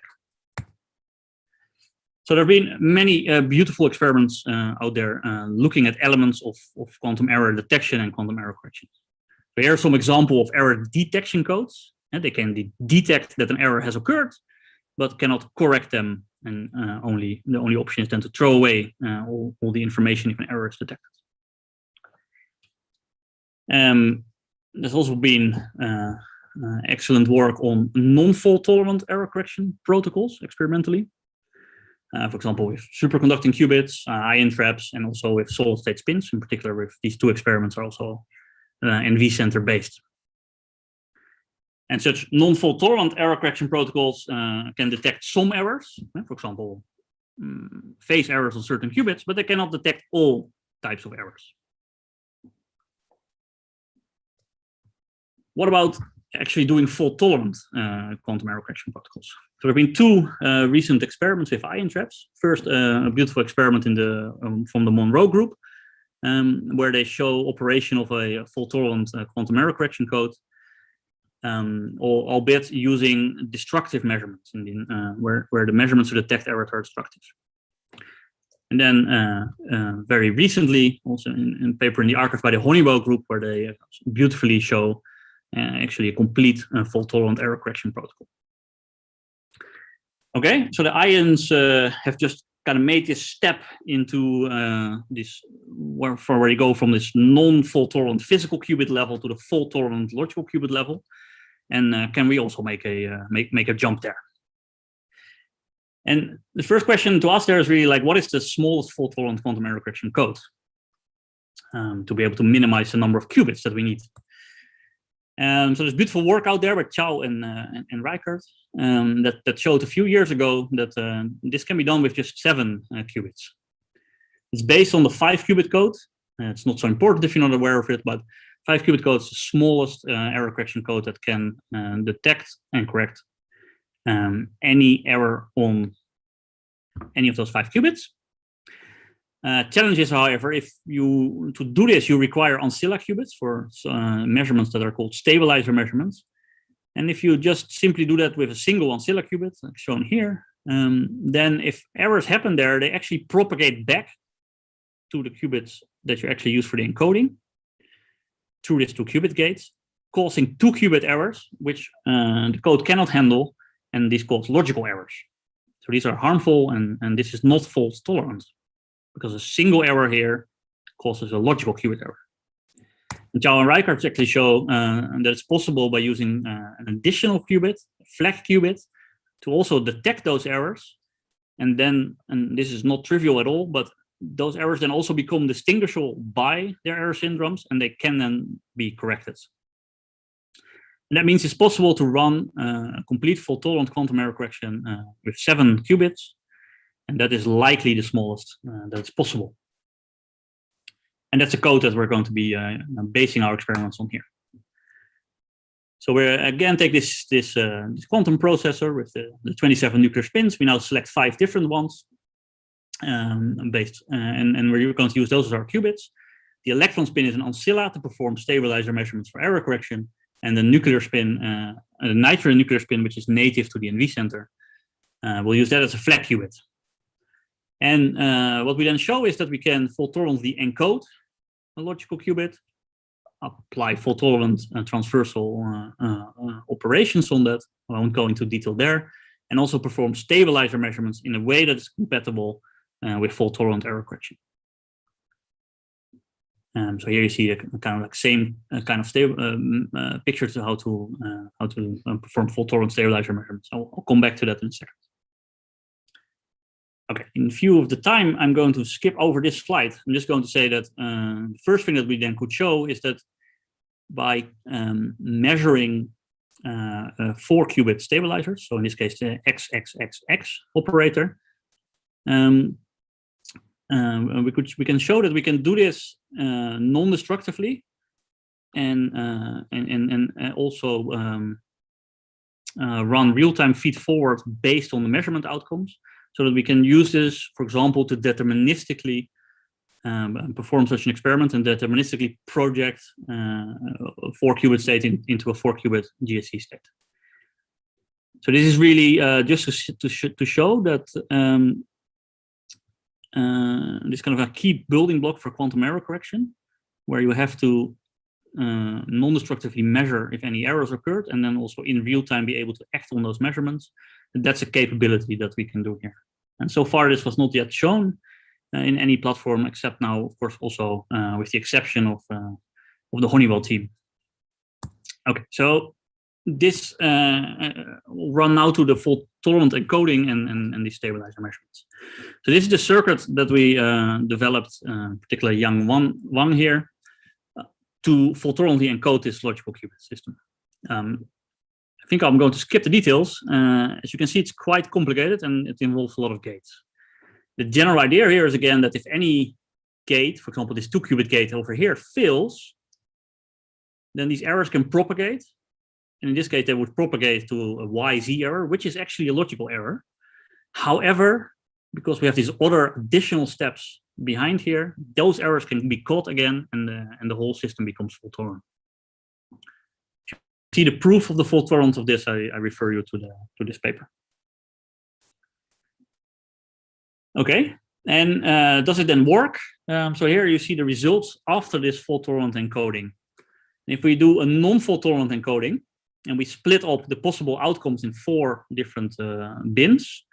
So there have been many beautiful experiments out there looking at elements of quantum error detection and quantum error correction. So here are some examples of error detection codes. And they can detect that an error has occurred, but cannot correct them. And the only option is then to throw away all the information if an error is detected. There's also been excellent work on non-fault tolerant error correction protocols experimentally. For example, with superconducting qubits, ion traps, and also with solid state spins. In particular, with these two experiments are also NV center based. And such non-fault tolerant error correction protocols can detect some errors, for example, phase errors on certain qubits, but they cannot detect all types of errors. What about actually doing fault-tolerant quantum error correction protocols? So there have been two recent experiments with ion traps. First, a beautiful experiment in from the Monroe group, where they show operation of a fault-tolerant quantum error correction code, albeit using destructive measurements, where the measurements to detect errors are destructive. And then very recently, also in a paper in the archive by the Honeywell group, where they beautifully show actually a complete fault-tolerant error correction protocol. Okay, so the ions have just kind of made this step into this, where you go from this non-fault-tolerant physical qubit level to the fault-tolerant logical qubit level, and can we also make a jump there? And the first question to ask there is really like, what is the smallest fault-tolerant quantum error correction code to be able to minimize the number of qubits that we need? So there's beautiful work out there with Chow and Reichert that showed a few years ago that this can be done with just 7 qubits. It's based on the 5-qubit code. It's not so important if you're not aware of it, but 5-qubit code is the smallest error correction code that can detect and correct any error on any of those 5 qubits. Challenge is, however, to do this, you require ancilla qubits for measurements that are called stabilizer measurements. And if you just simply do that with a single ancilla qubit, like shown here, then if errors happen there, they actually propagate back to the qubits that you actually use for the encoding through these 2-qubit gates, causing 2-qubit errors, which the code cannot handle, and this causes logical errors. So these are harmful, and this is not fault tolerant, because a single error here causes a logical qubit error. And Chow and Reichert actually show that it's possible by using an additional qubit, a flag qubit, to also detect those errors. And this is not trivial at all, but those errors then also become distinguishable by their error syndromes, and they can then be corrected. And that means it's possible to run a complete fault-tolerant quantum error correction with 7 qubits. And that is likely the smallest that's possible. And that's the code that we're going to be basing our experiments on here. So we again take this quantum processor with the 27 nuclear spins. We now select 5 different ones, and we're going to use those as our qubits. The electron spin is an ancilla to perform stabilizer measurements for error correction, and the nuclear spin, the nitrogen nuclear spin, which is native to the NV center, we'll use that as a flag qubit. And what we then show is that we can fault-tolerantly encode a logical qubit, apply fault-tolerant transversal operations on that. I won't go into detail there, and also perform stabilizer measurements in a way that is compatible with fault-tolerant error correction. So here you see a kind of like same kind of picture to how to perform fault-tolerant stabilizer measurements. I'll come back to that in a second. Okay, in view of the time, I'm going to skip over this slide. I'm just going to say that the first thing that we then could show is that by measuring 4 qubit stabilizers, so in this case the XXXX operator, we can show that we can do this non-destructively and also run real-time feed-forward based on the measurement outcomes, so that we can use this, for example, to deterministically perform such an experiment and deterministically project a 4 qubit state into a 4 qubit GSE state. So this is really just to show that this kind of a key building block for quantum error correction, where you have to non-destructively measure if any errors occurred, and then also in real time be able to act on those measurements. And that's a capability that we can do here. And so far, this was not yet shown in any platform, except now, of course, also with the exception of the Honeywell team. Okay, so this will run now to the fault-tolerant encoding and the stabilizer measurements. So this is the circuit that we developed, particularly Yang Wang here, to fault-tolerantly encode this logical qubit system. I think I'm going to skip the details. As you can see, it's quite complicated and it involves a lot of gates. The general idea here is, again, that if any gate, for example, this 2 qubit gate over here, fails, then these errors can propagate. And in this case, they would propagate to a YZ error, which is actually a logical error. However, because we have these other additional steps behind here, those errors can be caught again, and the whole system becomes fault-tolerant. See the proof of the fault tolerance of this, I refer you to this paper. Okay, and does it then work? So here you see the results after this fault tolerant encoding. If we do a non-fault tolerant encoding and we split up the possible outcomes in 4 different bins,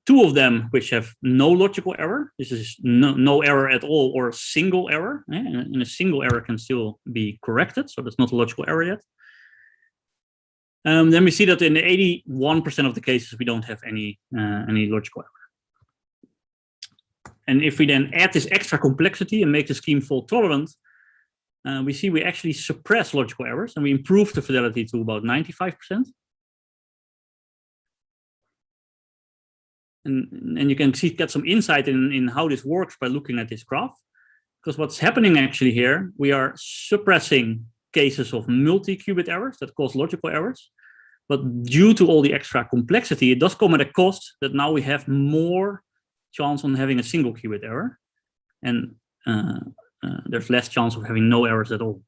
2 of them which have no logical error, this is no error at all, or a single error, and a single error can still be corrected, so that's not a logical error yet. Then we see that in 81% of the cases we don't have any logical error. And if we then add this extra complexity and make the scheme fault tolerant, we see we actually suppress logical errors and we improve the fidelity to about 95%. And you can get some insight in how this works by looking at this graph. Because what's happening actually here, we are suppressing cases of multi-qubit errors that cause logical errors. But due to all the extra complexity, it does come at a cost that now we have more chance on having a single qubit error. And there's less chance of having no errors at all.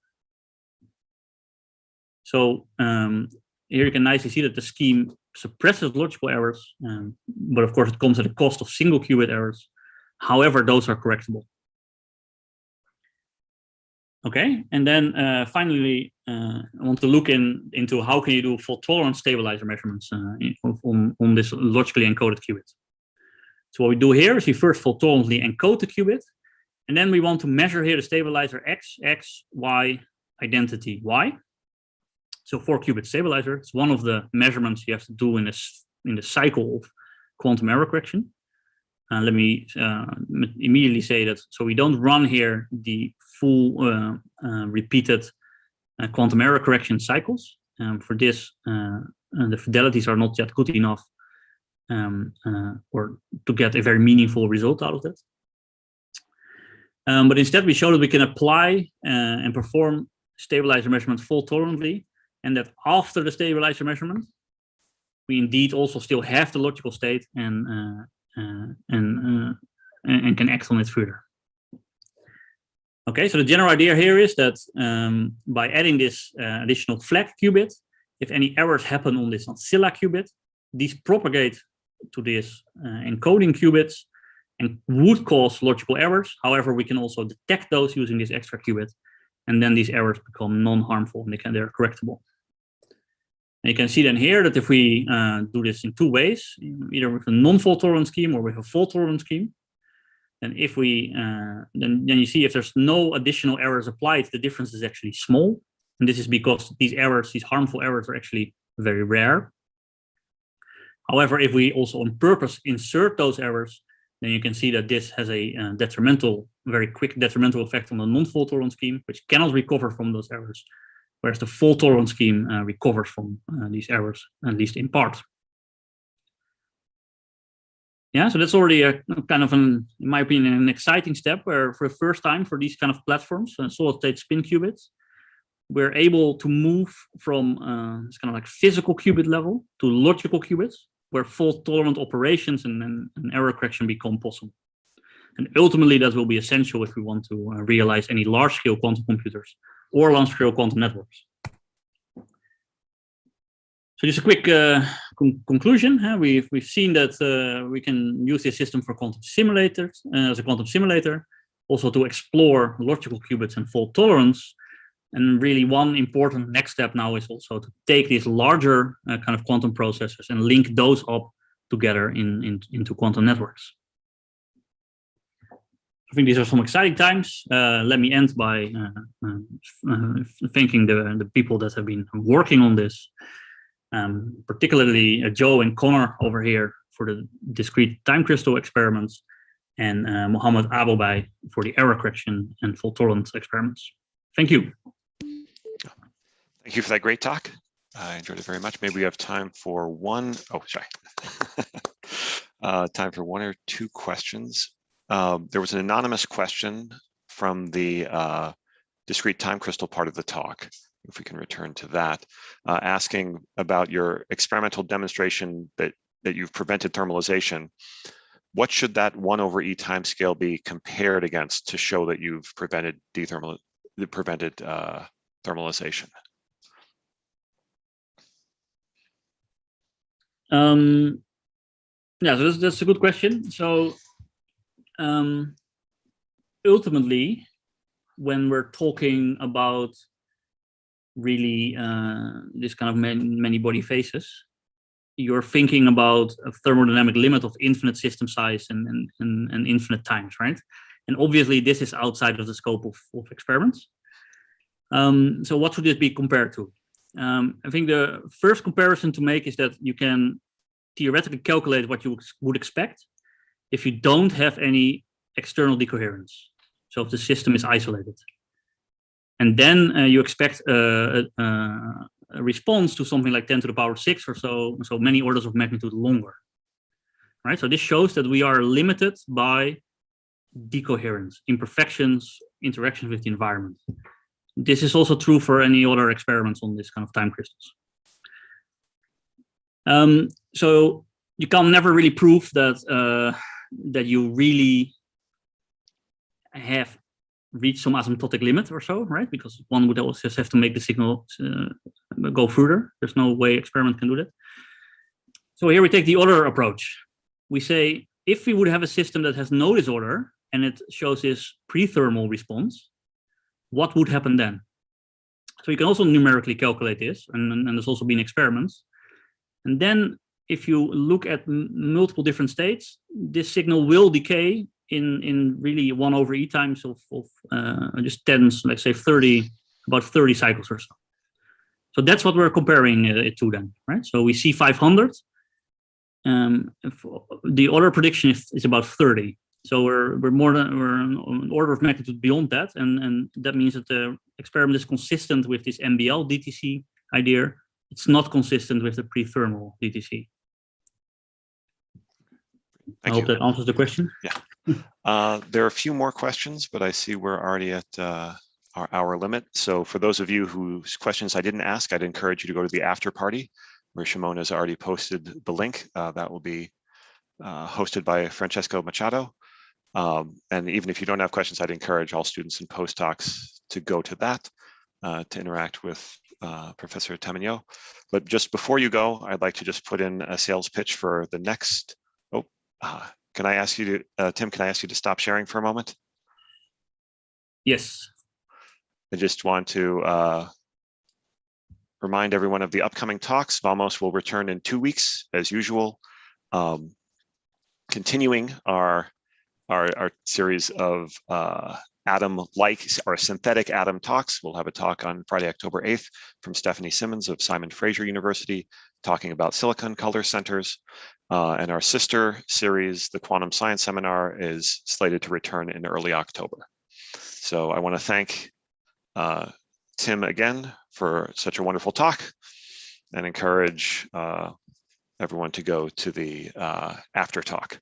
So here you can nicely see that the scheme suppresses logical errors, but of course it comes at a cost of single qubit errors. However, those are correctable. Okay, and then finally, I want to look into how can you do fault-tolerant stabilizer measurements on this logically encoded qubit. So what we do here is we first fault-tolerantly encode the qubit, and then we want to measure here the stabilizer X, X, Y, identity Y. So 4 qubit stabilizer, it's one of the measurements you have to do in the cycle of quantum error correction. Let me immediately say that, so we don't run here the full repeated quantum error correction cycles. For this, the fidelities are not yet good enough or to get a very meaningful result out of that. But instead, we show that we can apply and perform stabilizer measurement fault tolerantly, and that after the stabilizer measurement, we indeed also still have the logical state and can act on it further. Okay, so the general idea here is that by adding this additional flag qubit, if any errors happen on this ancilla qubit, these propagate to this encoding qubits and would cause logical errors. However, we can also detect those using this extra qubit, and then these errors become non-harmful and they're correctable. And you can see then here that if we do this in two ways, either with a non-fault tolerant scheme or with a fault tolerant scheme, and if we then you see if there's no additional errors applied, the difference is actually small. And this is because these errors, these harmful errors, are actually very rare. However, if we also on purpose insert those errors, then you can see that this has a detrimental, very quick detrimental effect on the non-fault tolerant scheme, which cannot recover from those errors, whereas the fault tolerant scheme recovers from these errors, at least in part. Yeah, so that's already a kind of in my opinion, an exciting step where for the first time for these kind of platforms, solid-state spin qubits, we're able to move from it's kind of like physical qubit level to logical qubits, where fault-tolerant operations and error correction become possible. And ultimately, that will be essential if we want to realize any large-scale quantum computers or large-scale quantum networks. So just a quick conclusion. We've seen that we can use this system for quantum simulators as a quantum simulator, also to explore logical qubits and fault tolerance. And really one important next step now is also to take these larger kind of quantum processors and link those up together into quantum networks. I think these are some exciting times. Let me end by thanking the people that have been working on this, particularly Joe and Connor over here for the discrete time crystal experiments, and Mohammed Abobai for the error correction and fault tolerance experiments. Thank you. Thank you for that great talk. I enjoyed it very much. Maybe we have time for time for one or two questions. There was an anonymous question from the discrete time crystal part of the talk, if we can return to that, asking about your experimental demonstration that you've prevented thermalization. What should that 1/e timescale be compared against to show that you've prevented thermalization? Yeah, so that's a good question. So ultimately, when we're talking about really this kind of many body phases, you're thinking about a thermodynamic limit of infinite system size and infinite times, right? And obviously, this is outside of the scope of experiments. So what should this be compared to? I think the first comparison to make is that you can theoretically calculate what you would expect if you don't have any external decoherence. So if the system is isolated. And then you expect a response to something like 10 to the power 6 or so many orders of magnitude longer. Right? So this shows that we are limited by decoherence, imperfections, interactions with the environment. This is also true for any other experiments on this kind of time crystals. So you can never really prove that that you really have reached some asymptotic limit or so, right? Because one would always just have to make the signal go further. There's no way experiment can do that. So here we take the other approach. We say, if we would have a system that has no disorder and it shows this pre-thermal response, what would happen then? So you can also numerically calculate this, and there's also been experiments. And then if you look at multiple different states, this signal will decay in really 1/e times of just tens, let's say about 30 cycles or so. So that's what we're comparing it to then, right? So we see 500. The other prediction is about 30. So we're an order of magnitude beyond that, and that means that the experiment is consistent with this MBL DTC idea. It's not consistent with the pre-thermal DTC. I hope that answers the question. Yeah. There are a few more questions, but I see we're already at our hour limit. So for those of you whose questions I didn't ask, I'd encourage you to go to the after party where Shimon has already posted the link. That will be hosted by Francesco Machado. And even if you don't have questions, I'd encourage all students and postdocs to go to that to interact with Professor Taminiau. But just before you go, I'd like to just put in a sales pitch for the next. Can I ask you to, Tim, can I ask you to stop sharing for a moment? Yes. I just want to remind everyone of the upcoming talks. Vamos will return in 2 weeks, as usual, continuing our series of atom-like or synthetic atom talks. We'll have a talk on Friday, October 8th from Stephanie Simmons of Simon Fraser University, talking about silicon color centers. And our sister series, the Quantum Science Seminar, is slated to return in early October. So I want to thank Tim again for such a wonderful talk and encourage everyone to go to the after talk.